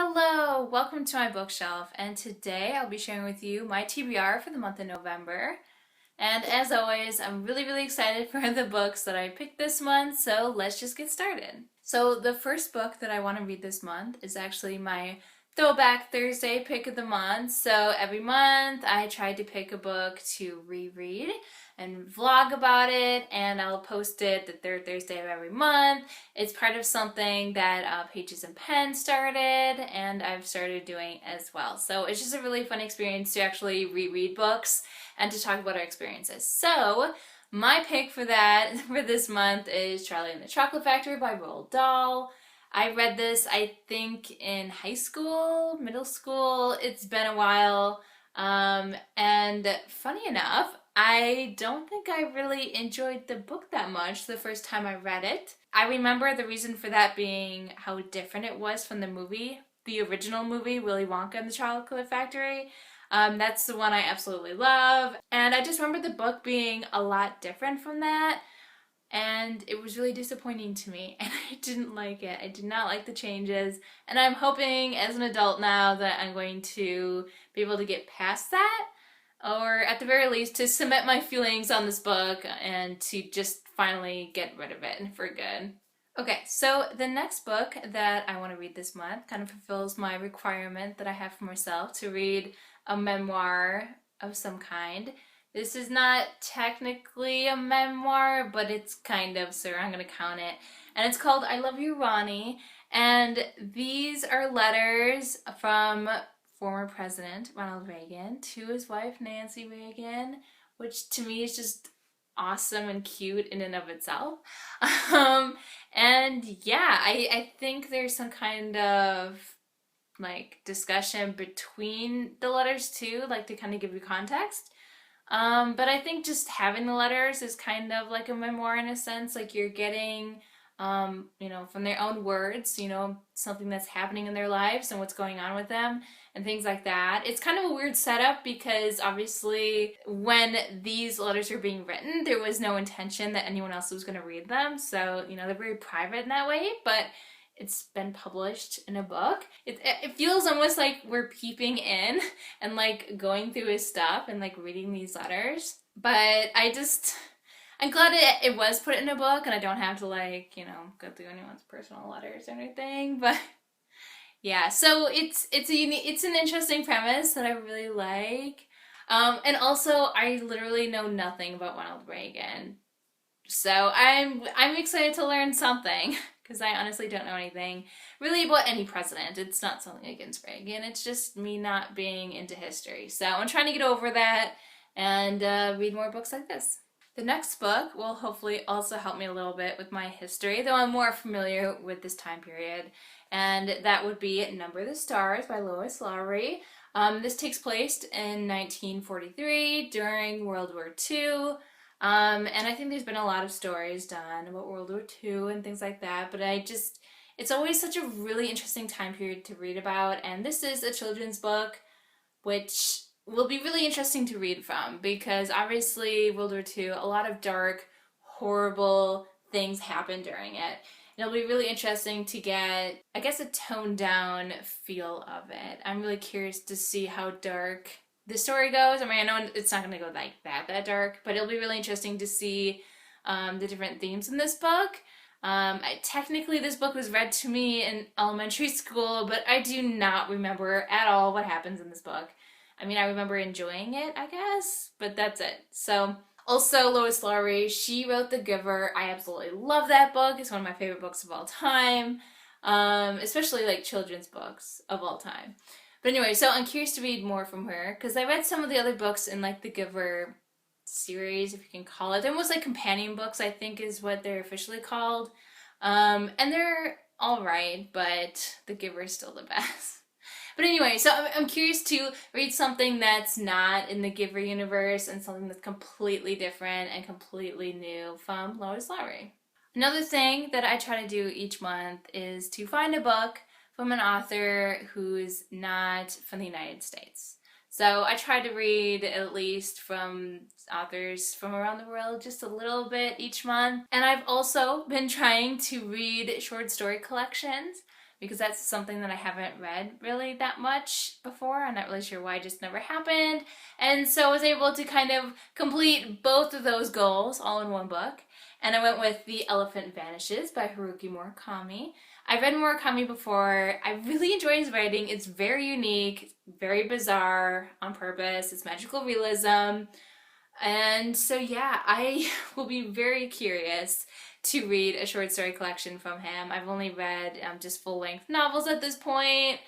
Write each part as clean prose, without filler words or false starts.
Hello, welcome to my bookshelf, and today I'll be sharing with you my TBR for the month of November. And as always, I'm really excited for the books that I picked this month, so let's just get started. So the first book that I want to read this month is actually my Throwback Thursday pick of the month. So every month I try to pick a book to reread and vlog about it, and I'll post it the third Thursday of every month. It's part of something that Pages and Pen started, and I've started doing as well. So it's just a really fun experience to actually reread books and to talk about our experiences. So my pick for this month is Charlie and the Chocolate Factory by Roald Dahl. I read this, I think, in high school, middle school. It's been a while. And funny enough, I don't think I really enjoyed the book that much the first time I read it. I remember the reason for that being how different it was from the movie, the original movie, Willy Wonka and the Chocolate Factory. That's the one I absolutely love. And I just remember the book being a lot different from that. And it was really disappointing to me, and I didn't like it. I did not like the changes, and I'm hoping as an adult now that I'm going to be able to get past that, or at the very least to cement my feelings on this book and to just finally get rid of it for good. Okay, so the next book that I want to read this month kind of fulfills my requirement that I have for myself to read a memoir of some kind. This is not technically a memoir, but it's kind of, so I'm going to count it. And it's called I Love You Ronnie. And these are letters from former President Ronald Reagan to his wife Nancy Reagan, which to me is just awesome and cute in and of itself. And yeah, I think there's some kind of like discussion between the letters too, like to kind of give you context. But I think just having the letters is kind of like a memoir in a sense, like you're getting, from their own words, something that's happening in their lives and what's going on with them and things like that. It's kind of a weird setup because obviously when these letters are being written, there was no intention that anyone else was going to read them. So, they're very private in that way, but it's been published in a book. It feels almost like we're peeping in and like going through his stuff and like reading these letters. But I'm glad it was put in a book and I don't have to go through anyone's personal letters or anything. But yeah, so it's an interesting premise that I really like. And also I literally know nothing about Ronald Reagan. So I'm excited to learn something. Because I honestly don't know anything really about any president. It's not something against Reagan. It's just me not being into history. So I'm trying to get over that and read more books like this. The next book will hopefully also help me a little bit with my history, though I'm more familiar with this time period. And that would be Number the Stars by Lois Lowry. This takes place in 1943 during World War II. And I think there's been a lot of stories done about World War II and things like that, but it's always such a really interesting time period to read about, and this is a children's book, which will be really interesting to read from, because obviously World War II, a lot of dark, horrible things happened during it. And it'll be really interesting to get, I guess, a toned down feel of it. I'm really curious to see how dark the story goes. I mean, I know it's not going to go like that dark, but it'll be really interesting to see the different themes in this book. Technically, this book was read to me in elementary school, but I do not remember at all what happens in this book. I mean, I remember enjoying it, I guess, but that's it. So, also Lois Lowry, she wrote The Giver. I absolutely love that book. It's one of my favorite books of all time, especially like children's books of all time. But anyway, so I'm curious to read more from her, because I read some of the other books in like the Giver series, if you can call it. They're almost like companion books, I think is what they're officially called. And they're alright, but the Giver is still the best. But anyway, so I'm curious to read something that's not in the Giver universe and something that's completely different and completely new from Lois Lowry. Another thing that I try to do each month is to find a book from an author who's not from the United States. So I try to read at least from authors from around the world just a little bit each month. And I've also been trying to read short story collections because that's something that I haven't read really that much before. I'm not really sure why, it just never happened. And so I was able to kind of complete both of those goals all in one book. And I went with The Elephant Vanishes by Haruki Murakami. I've read Murakami before. I really enjoy his writing. It's very unique, very bizarre on purpose. It's magical realism. And so yeah, I will be very curious to read a short story collection from him. I've only read just full-length novels at this point,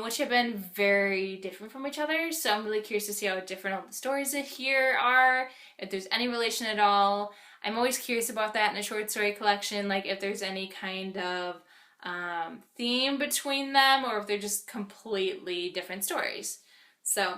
which have been very different from each other. So I'm really curious to see how different all the stories here are, if there's any relation at all. I'm always curious about that in a short story collection, like if there's any kind of theme between them or if they're just completely different stories. So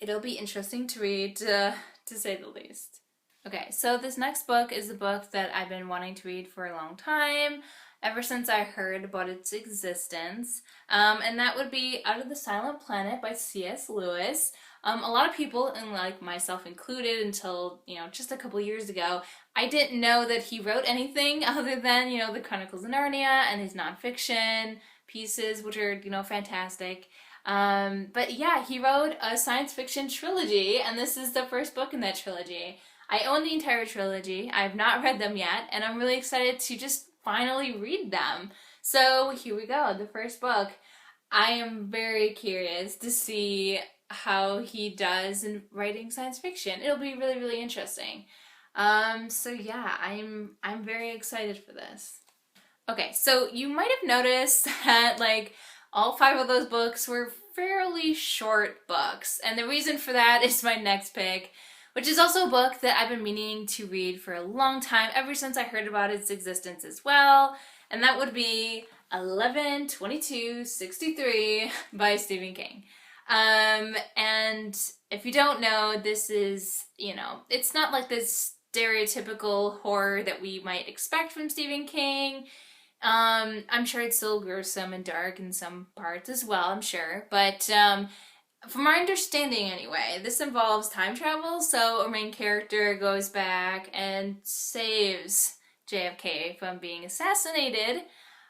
it'll be interesting to read, to say the least. Okay, so this next book is a book that I've been wanting to read for a long time, ever since I heard about its existence, and that would be Out of the Silent Planet by C.S. Lewis. A lot of people, and like myself included until, just a couple years ago, I didn't know that he wrote anything other than, the Chronicles of Narnia and his nonfiction pieces, which are, fantastic. But yeah, he wrote a science fiction trilogy, and this is the first book in that trilogy. I own the entire trilogy. I have not read them yet, and I'm really excited to just finally read them. So here we go, the first book. I am very curious to see how he does in writing science fiction. It'll be really, really interesting. So yeah, I'm very excited for this. Okay, so you might have noticed that like all 5 of those books were fairly short books, and the reason for that is my next pick, which is also a book that I've been meaning to read for a long time, ever since I heard about its existence as well, and that would be 11/22/63 by Stephen King. And if you don't know, this is, it's not like this stereotypical horror that we might expect from Stephen King. I'm sure it's still gruesome and dark in some parts as well, I'm sure, but from my understanding anyway, this involves time travel, so our main character goes back and saves JFK from being assassinated,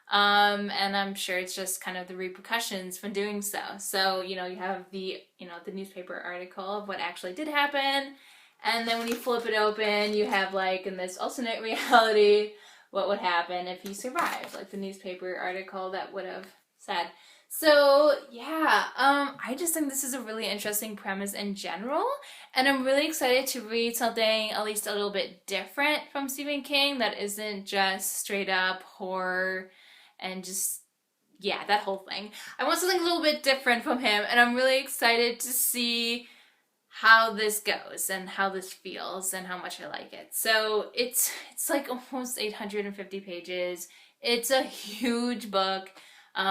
and I'm sure it's just kind of the repercussions from doing so. So, you have the newspaper article of what actually did happen, and then when you flip it open, you have like in this alternate reality what would happen if he survived, like the newspaper article that would have said. So yeah, I just think this is a really interesting premise in general, and I'm really excited to read something at least a little bit different from Stephen King that isn't just straight up horror and just, yeah, that whole thing. I want something a little bit different from him, and I'm really excited to see how this goes and how this feels and how much I like it. So it's like almost 850 pages. It's a huge book,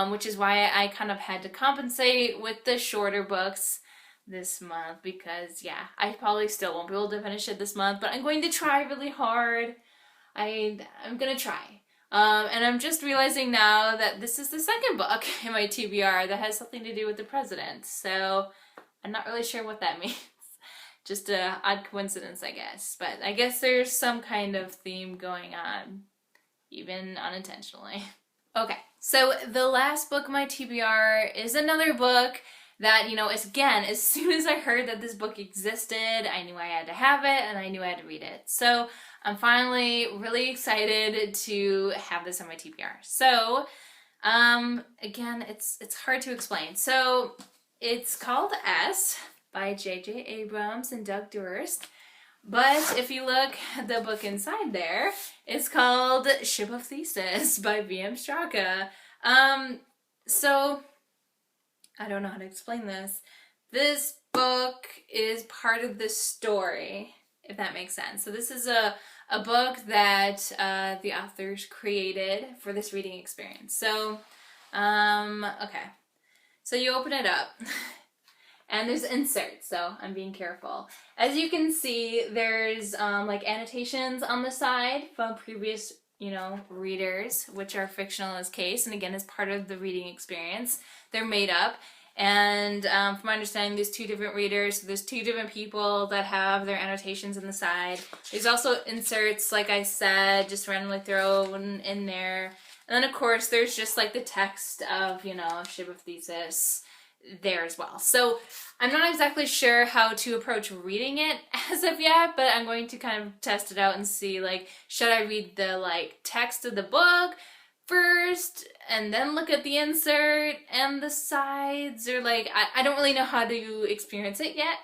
which is why I kind of had to compensate with the shorter books this month, because yeah, I probably still won't be able to finish it this month, but I'm going to try really hard. I'm gonna try. And I'm just realizing now that this is the second book in my TBR that has something to do with the president, so I'm not really sure what that means. Just a odd coincidence, I guess. But I guess there's some kind of theme going on, even unintentionally. Okay, so the last book of my TBR is another book that, again, as soon as I heard that this book existed, I knew I had to have it and I knew I had to read it. So I'm finally really excited to have this on my TBR. So, again, it's hard to explain. So it's called S by J.J. Abrams and Doug Durst. But if you look at the book inside there, it's called Shiva Thesis by V.M. Straka. So I don't know how to explain this. This book is part of the story, if that makes sense. So this is a book that the authors created for this reading experience. So, okay. So you open it up. And there's inserts, so I'm being careful. As you can see, there's like annotations on the side from previous, readers, which are fictional in this case, and again, as part of the reading experience. They're made up. And from my understanding, there's 2 different readers. So there's 2 different people that have their annotations on the side. There's also inserts, like I said, just randomly thrown in there. And then of course there's just like the text of, you know, Shiva Thesis there as well. So I'm not exactly sure how to approach reading it as of yet, but I'm going to kind of test it out and see, like, should I read the like text of the book first and then look at the insert and the sides, or like I don't really know how to experience it yet,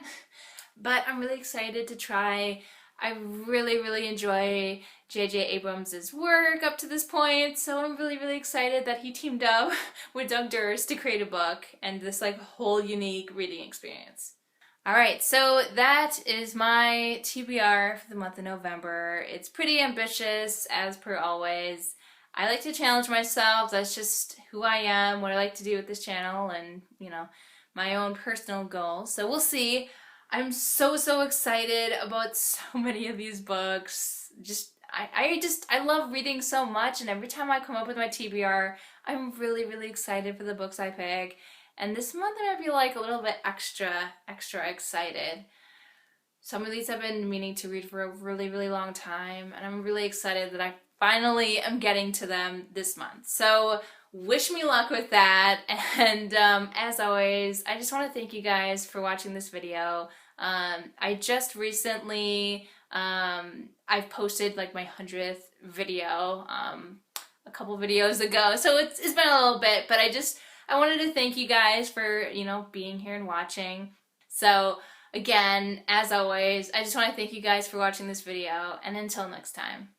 but I'm really excited to try. I really enjoy J.J. Abrams' work up to this point, so I'm really excited that he teamed up with Doug Durst to create a book and this like whole unique reading experience. Alright, so that is my TBR for the month of November. It's pretty ambitious, as per always. I like to challenge myself. That's just who I am, what I like to do with this channel, and, you know, my own personal goals. So we'll see. I'm so excited about so many of these books. I love reading so much, and every time I come up with my TBR, I'm really excited for the books I pick. And this month I might be like a little bit extra excited. Some of these I've been meaning to read for a really long time, and I'm really excited that I finally am getting to them this month. So wish me luck with that, and as always, I just want to thank you guys for watching this video. I just recently, I've posted like my 100th video a couple videos ago, so it's been a little bit, but I wanted to thank you guys for, you know, being here and watching. So again, as always, I just want to thank you guys for watching this video, and until next time.